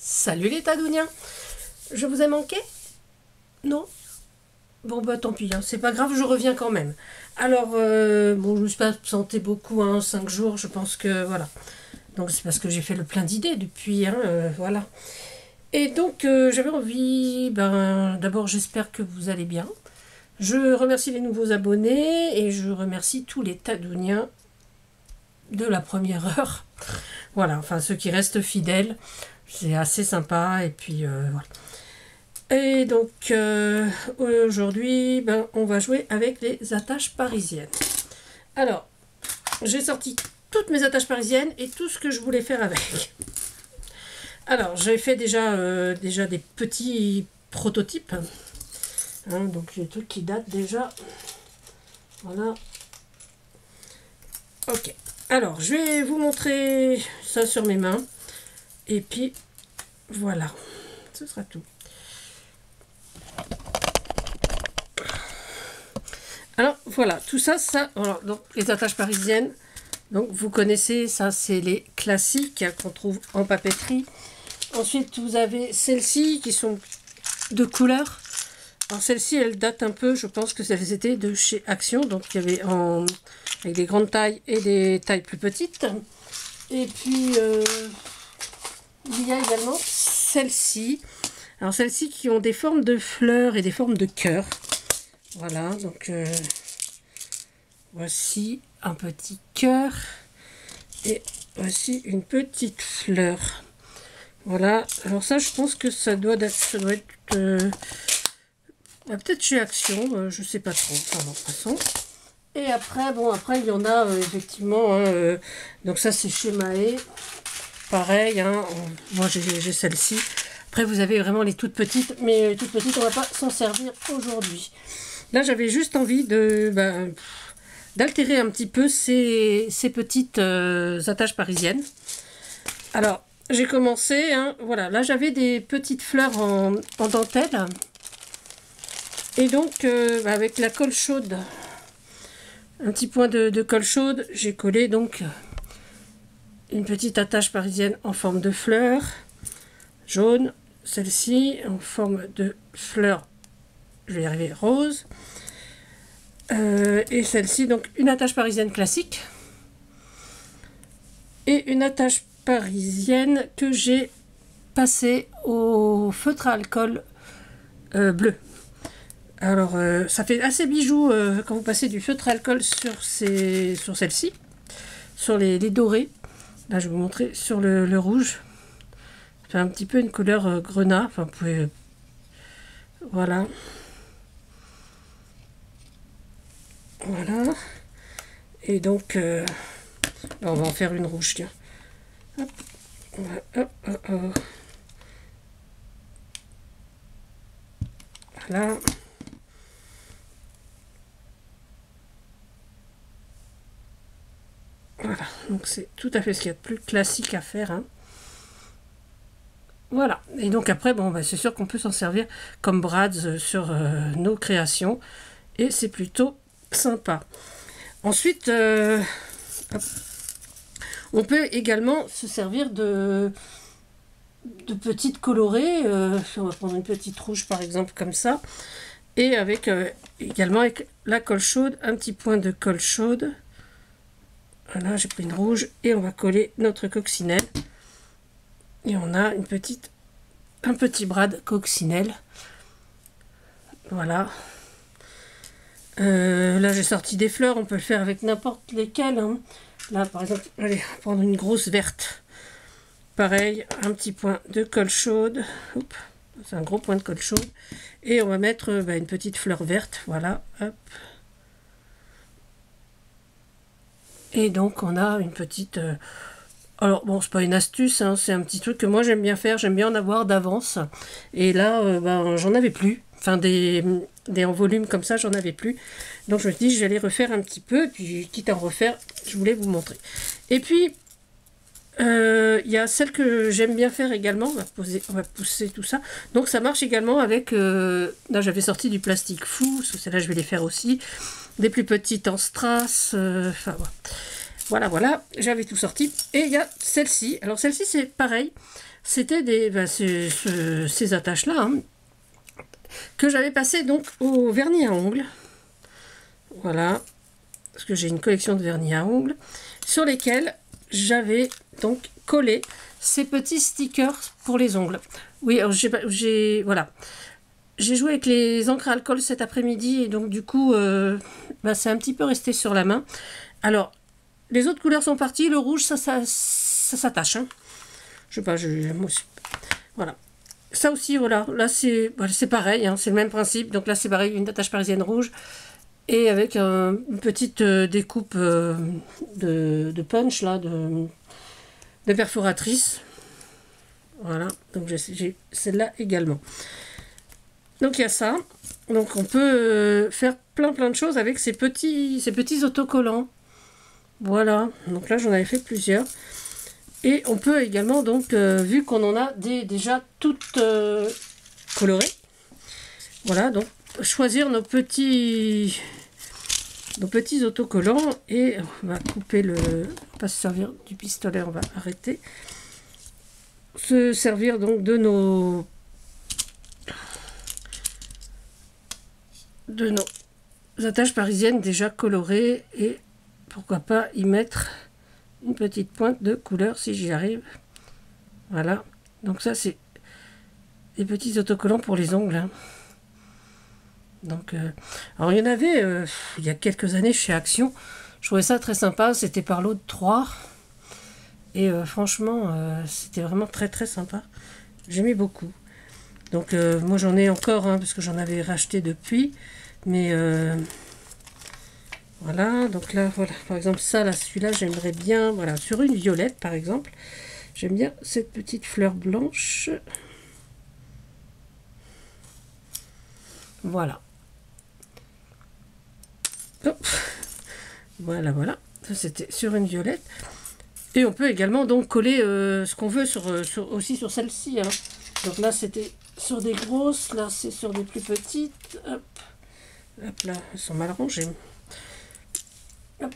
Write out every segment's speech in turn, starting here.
Salut les tadouniens. Je vous ai manqué? Non? Bon bah tant pis, hein, c'est pas grave, je reviens quand même. Alors, bon, je me suis pas absentée beaucoup, hein, 5 jours, je pense que voilà. Donc c'est parce que j'ai fait le plein d'idées depuis, hein, voilà. Et donc j'avais envie, d'abord j'espère que vous allez bien. Je remercie les nouveaux abonnés et je remercie tous les tadouniens de la première heure. Voilà, enfin ceux qui restent fidèles, c'est assez sympa et puis voilà. Et donc aujourd'hui, on va jouer avec les attaches parisiennes. Alors, j'ai sorti toutes mes attaches parisiennes et tout ce que je voulais faire avec. Alors, j'ai fait déjà des petits prototypes. Hein, donc, les trucs qui datent déjà. Voilà. Ok. Alors, je vais vous montrer ça sur mes mains. Et puis, voilà. Ce sera tout. Alors, voilà. Tout ça, voilà, donc, les attaches parisiennes. Donc, vous connaissez, ça, c'est les classiques qu'on trouve en papeterie. Ensuite, vous avez celles-ci qui sont de couleur. Alors, celles-ci, elles datent un peu, je pense que elles étaient de chez Action. Donc, il y avait avec des grandes tailles et des tailles plus petites. Et puis, il y a également celles-ci. Alors, celles-ci qui ont des formes de fleurs et des formes de cœur. Voilà, donc, voici un petit cœur. Et voici une petite fleur. Voilà, alors ça, je pense que ça doit être peut-être chez Action, je sais pas trop, enfin, de toute façon. Et après, bon, après, il y en a effectivement, hein, donc ça, c'est chez Mahé, pareil, hein, moi, j'ai celle-ci. Après, vous avez vraiment les toutes petites, mais les toutes petites, on va pas s'en servir aujourd'hui. Là, j'avais juste envie d'altérer un petit peu ces petites attaches parisiennes. Alors, j'ai commencé, hein, voilà, là j'avais des petites fleurs en dentelle. Et donc, avec la colle chaude, un petit point de colle chaude, j'ai collé donc une petite attache parisienne en forme de fleur jaune. Celle-ci en forme de fleur, je vais y arriver, rose. Et celle-ci, donc une attache parisienne classique. Et une attache parisienne que j'ai passée au feutre à alcool bleu. Alors ça fait assez bijou quand vous passez du feutre à alcool sur celle-ci, sur les dorés. Là je vais vous montrer sur le rouge. Ça fait un petit peu une couleur grenat. Enfin vous pouvez, voilà. Voilà. Et donc là, on va en faire une rouge, tiens. Hop. Hop, hop, hop. Voilà. Voilà, donc c'est tout à fait ce qu'il y a de plus classique à faire. Hein. Voilà, et donc après, c'est sûr qu'on peut s'en servir comme brads sur nos créations. Et c'est plutôt sympa. Ensuite, on peut également se servir de petites colorées. On va prendre une petite rouge par exemple comme ça. Et avec également avec la colle chaude, un petit point de colle chaude. Voilà, j'ai pris une rouge et on va coller notre coccinelle. Et on a un petit brad coccinelle. Voilà. Là j'ai sorti des fleurs, on peut le faire avec n'importe lesquelles. Hein. Là par exemple, allez, on va prendre une grosse verte. Pareil, un petit point de colle chaude. C'est un gros point de colle chaude. Et on va mettre une petite fleur verte. Voilà, hop. Et donc on a une petite... Alors bon, c'est pas une astuce, hein, c'est un petit truc que moi j'aime bien faire, j'aime bien en avoir d'avance. Et là, j'en avais plus. Enfin, des en volume comme ça, j'en avais plus. Donc je me dis, j'allais refaire un petit peu, puis quitte à en refaire, je voulais vous montrer. Et puis, il y a celle que j'aime bien faire également, on va pousser tout ça. Donc ça marche également avec, là j'avais sorti du plastique fou, celle-là je vais les faire aussi. Des plus petites en strass, enfin voilà. Voilà, voilà, j'avais tout sorti. Et il y a celle-ci. Alors celle-ci, c'est pareil. C'était ces attaches-là, hein, que j'avais passé donc au vernis à ongles. Voilà, parce que j'ai une collection de vernis à ongles sur lesquels j'avais donc collé ces petits stickers pour les ongles. Oui, alors voilà. J'ai joué avec les encres à alcool cet après-midi et donc du coup, c'est un petit peu resté sur la main. Alors, les autres couleurs sont parties. Le rouge, ça s'attache. Hein. Je sais pas, voilà. Ça aussi, voilà. Là, c'est pareil. Hein, c'est le même principe. Donc là, c'est pareil, une attache parisienne rouge. Et avec une petite découpe de punch, là, de perforatrice. Voilà, donc j'ai celle-là également. Donc il y a ça. Donc on peut faire plein de choses avec ces petits autocollants. Voilà, donc là j'en avais fait plusieurs. Et on peut également, donc, vu qu'on en a déjà toutes colorées, voilà, donc choisir nos petits autocollants et on va couper on va pas se servir du pistolet, on va arrêter. Se servir donc de nos attaches parisiennes déjà colorées et pourquoi pas y mettre une petite pointe de couleur si j'y arrive. Voilà, donc ça c'est des petits autocollants pour les ongles. Hein. Donc, alors il y en avait il y a quelques années chez Action. Je trouvais ça très sympa. C'était par lot de 3. Et franchement, c'était vraiment très sympa. J'aimais beaucoup. Donc moi j'en ai encore, hein, parce que j'en avais racheté depuis. Mais voilà, donc là, voilà. Par exemple, ça, là, celui-là, j'aimerais bien, voilà, sur une violette, par exemple. J'aime bien cette petite fleur blanche. Voilà. Hop. Voilà. Ça, c'était sur une violette. Et on peut également donc coller ce qu'on veut aussi sur celle-ci. Hein. Donc là, c'était sur des grosses. Là, c'est sur des plus petites. Hop. Hop là, elles sont mal rangées. Hop.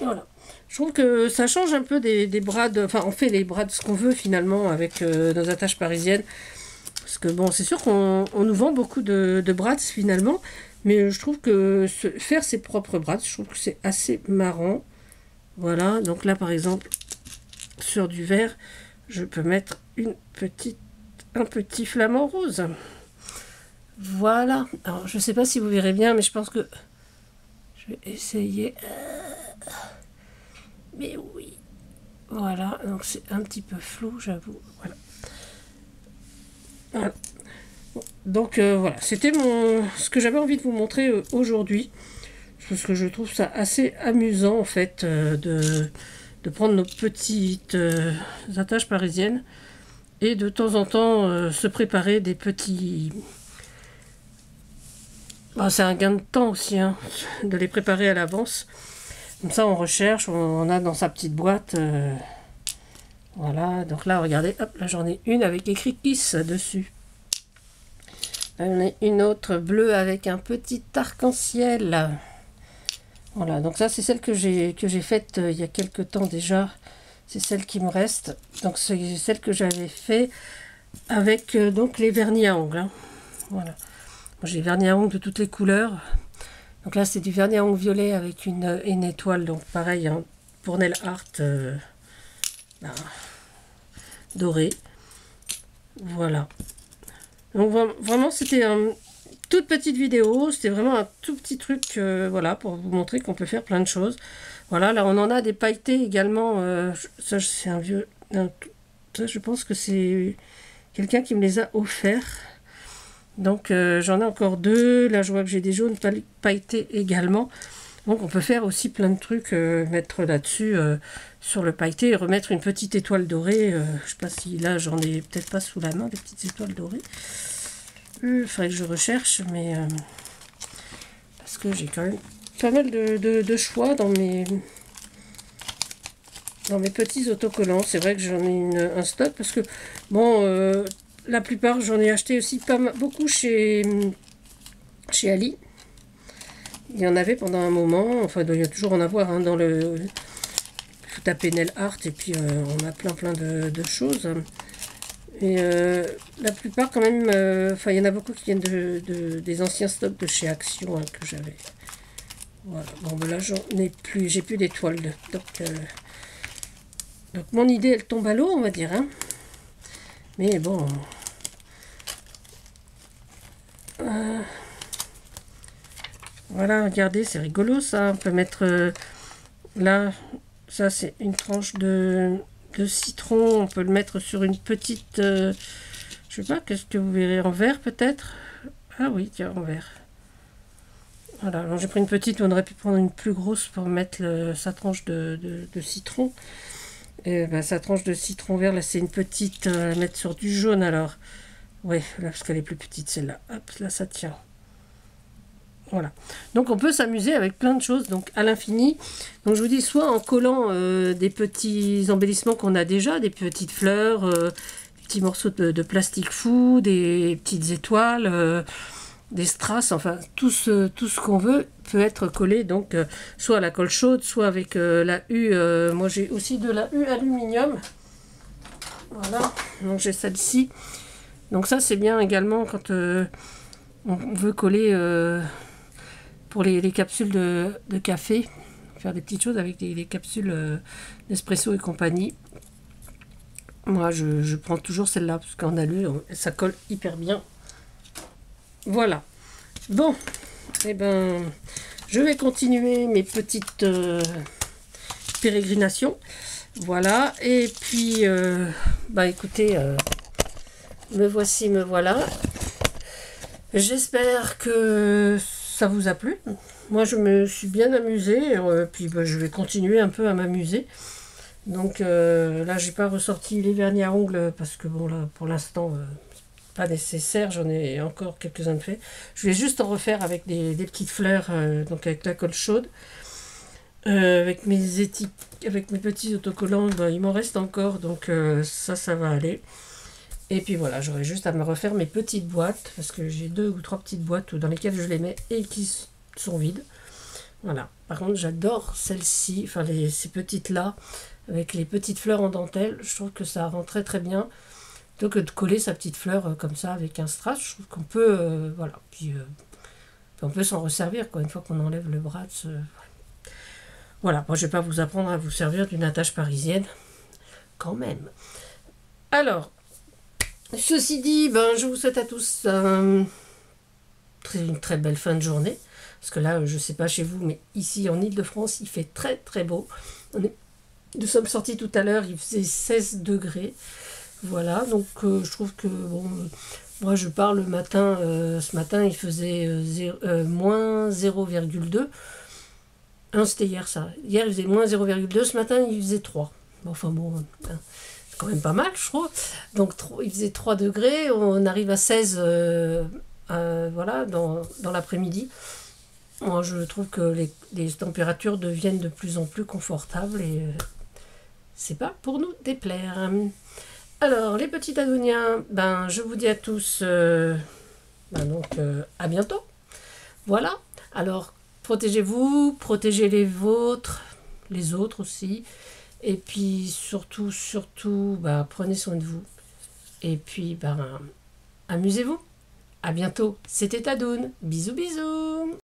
Voilà. Je trouve que ça change un peu des brades. Enfin, on fait les brades ce qu'on veut finalement avec nos attaches parisiennes. Parce que bon, c'est sûr qu'on nous vend beaucoup de brades finalement. Mais je trouve que faire ses propres brades, je trouve que c'est assez marrant. Voilà, donc là par exemple, sur du vert, je peux mettre un petit flamant rose. Voilà, alors je sais pas si vous verrez bien, mais je pense que je vais essayer. Mais oui, voilà, donc c'est un petit peu flou, j'avoue. Voilà. Donc voilà, c'était ce que j'avais envie de vous montrer aujourd'hui. Parce que je trouve ça assez amusant en fait de prendre nos petites attaches parisiennes et de temps en temps se préparer des petits... Bon, c'est un gain de temps aussi hein, de les préparer à l'avance. Comme ça on recherche, on a dans sa petite boîte. Voilà, donc là regardez, hop, là j'en ai une avec écrit Kiss dessus. Là j'en ai une autre bleue avec un petit arc-en-ciel. Voilà, donc ça c'est celle que j'ai faite il y a quelques temps déjà. C'est celle qui me reste. Donc c'est celle que j'avais fait avec donc les vernis à ongles. Hein. Voilà. J'ai vernis à ongles de toutes les couleurs. Donc là c'est du vernis à ongles violet avec une étoile. Donc pareil, hein, pour nail art doré. Voilà. Donc vraiment c'était toute petite vidéo, c'était vraiment un tout petit truc voilà, pour vous montrer qu'on peut faire plein de choses. Voilà, là on en a des pailletés également, ça c'est un vieux, ça je pense que c'est quelqu'un qui me les a offerts. Donc j'en ai encore 2, là je vois que j'ai des jaunes pailletés également. Donc on peut faire aussi plein de trucs, mettre là-dessus sur le pailleté et remettre une petite étoile dorée. Je sais pas si là j'en ai peut-être pas sous la main des petites étoiles dorées. Il faudrait que je recherche, mais parce que j'ai quand même pas mal de choix dans mes petits autocollants. C'est vrai que j'en ai un stock parce que bon, la plupart j'en ai acheté aussi beaucoup chez Ali. Il y en avait pendant un moment, enfin il doit y toujours en avoir hein, dans le Vous tapez nail art et puis on a plein de choses. Et la plupart quand même, enfin il y en a beaucoup qui viennent des anciens stocks de chez Action que j'avais. Voilà, bon ben là j'en ai plus, j'ai plus d'étoiles. Donc mon idée elle tombe à l'eau on va dire. Hein. Mais bon. Voilà, regardez, c'est rigolo ça. On peut mettre là, ça c'est une tranche de citron. On peut le mettre sur une petite, je sais pas, qu'est-ce que vous verrez en vert peut-être. Ah oui, tiens, en vert. Voilà, alors j'ai pris une petite, on aurait pu prendre une plus grosse pour mettre sa tranche de citron. Et ben, sa tranche de citron vert, là c'est une petite à mettre sur du jaune alors. Ouais, là parce qu'elle est plus petite celle-là. Hop, là ça tient. Voilà. Donc on peut s'amuser avec plein de choses, donc à l'infini. Donc je vous dis, soit en collant des petits embellissements qu'on a déjà, des petites fleurs, des petits morceaux de plastique fou, des petites étoiles, des strass, enfin tout ce qu'on veut peut être collé, donc soit à la colle chaude, soit avec la U. Moi j'ai aussi de la U aluminium. Voilà, donc j'ai celle-ci. Donc ça c'est bien également quand on veut coller pour les capsules de café, faire des petites choses avec les capsules d'espresso et compagnie. Moi je prends toujours celle-là parce qu'en alu ça colle hyper bien. Voilà. Bon, et ben je vais continuer mes petites pérégrinations. Voilà, et puis bah écoutez, me voici, me voilà. J'espère que ça vous a plu. Moi je me suis bien amusée, puis bah, je vais continuer un peu à m'amuser. Donc là j'ai pas ressorti les vernis à ongles parce que bon là pour l'instant pas nécessaire, j'en ai encore quelques-uns de faits. Je vais juste en refaire avec des petites fleurs, donc avec la colle chaude. Avec mes petits autocollants, ben, il m'en reste encore, donc ça va aller. Et puis voilà, j'aurai juste à me refaire mes petites boîtes, parce que j'ai 2 ou 3 petites boîtes dans lesquelles je les mets et qui sont vides. Voilà. Par contre, j'adore celles-ci, enfin ces petites-là, avec les petites fleurs en dentelle. Je trouve que ça rend très très bien. Plutôt que de coller sa petite fleur comme ça avec un strass, je trouve qu'on peut, voilà, puis on peut s'en resservir quoi, une fois qu'on enlève le bras. Voilà, moi je vais pas vous apprendre à vous servir d'une attache parisienne, quand même. Alors, ceci dit, ben, je vous souhaite à tous une très belle fin de journée, parce que là, je sais pas chez vous, mais ici en Ile-de-France, il fait très très beau. Nous sommes sortis tout à l'heure, il faisait 16 degrés. Voilà, donc je trouve que, bon, moi je pars le matin, ce matin il faisait moins 0,2. Non, c'était hier ça. Hier il faisait moins 0,2, ce matin il faisait 3. Enfin bon, c'est quand même pas mal je trouve. Donc il faisait 3 degrés, on arrive à 16 voilà, dans l'après-midi. Moi je trouve que les températures deviennent de plus en plus confortables et c'est pas pour nous déplaire. Alors, les petits Adoniens, ben, je vous dis à tous à bientôt. Voilà. Alors, protégez-vous, protégez les vôtres, les autres aussi. Et puis, surtout, ben, prenez soin de vous. Et puis, ben, amusez-vous. À bientôt. C'était Tadoun. Bisous, bisous.